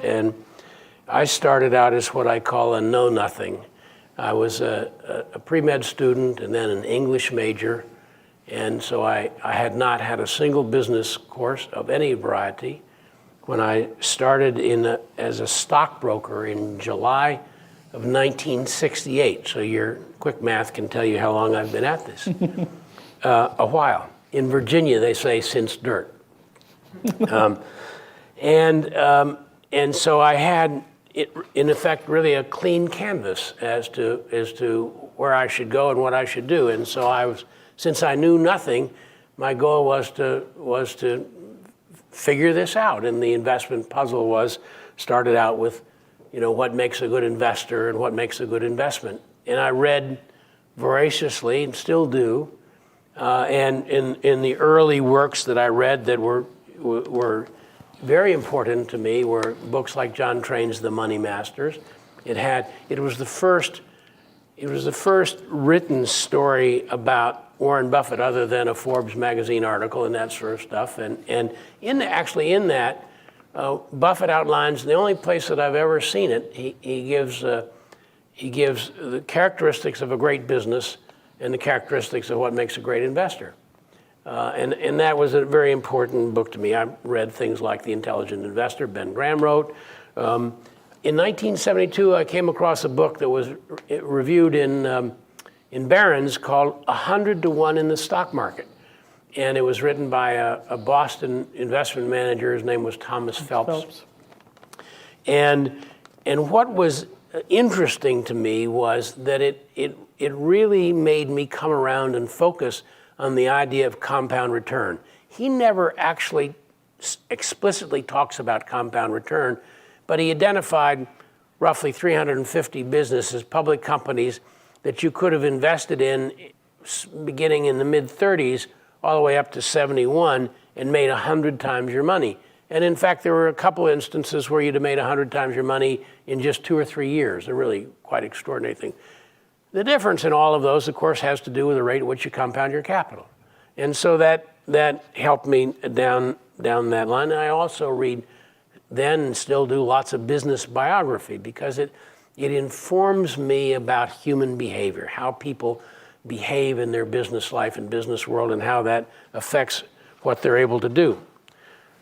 And I started out as what I call a know-nothing. I was a pre-med student and then an English major. And so I had not had a single business course of any variety. When I started as a stockbroker in July of 1968, so your quick math can tell you how long I've been at this. A while. In Virginia, they say since dirt. And so I had, in effect, really a clean canvas as to where I should go and what I should do. And so since I knew nothing, my goal was to figure this out. And the investment puzzle started out with, what makes a good investor and what makes a good investment. And I read voraciously and still do. And in the early works that I read that were very important to me were books like John Train's The Money Masters. It was the first written story about Warren Buffett other than a Forbes magazine article and that sort of stuff. And in that, Buffett outlines the only place that I've ever seen it. He gives the characteristics of a great business and the characteristics of what makes a great investor. And that was a very important book to me. I read things like The Intelligent Investor, Ben Graham wrote. In 1972, I came across a book that was reviewed in Barron's called 100 to 1 in the Stock Market. And it was written by a Boston investment manager. His name was Thomas Phelps. And what was interesting to me was that it really made me come around and focus on the idea of compound return. He never actually explicitly talks about compound return, but he identified roughly 350 businesses, public companies, that you could have invested in beginning in the mid-30s all the way up to 71 and made 100 times your money. And in fact, there were a couple instances where you'd have made 100 times your money in just 2 or 3 years, a really quite extraordinary thing. The difference in all of those, of course, has to do with the rate at which you compound your capital. And so that helped me down that line. And I also read then and still do lots of business biography because it informs me about human behavior, how people behave in their business life and business world and how that affects what they're able to do.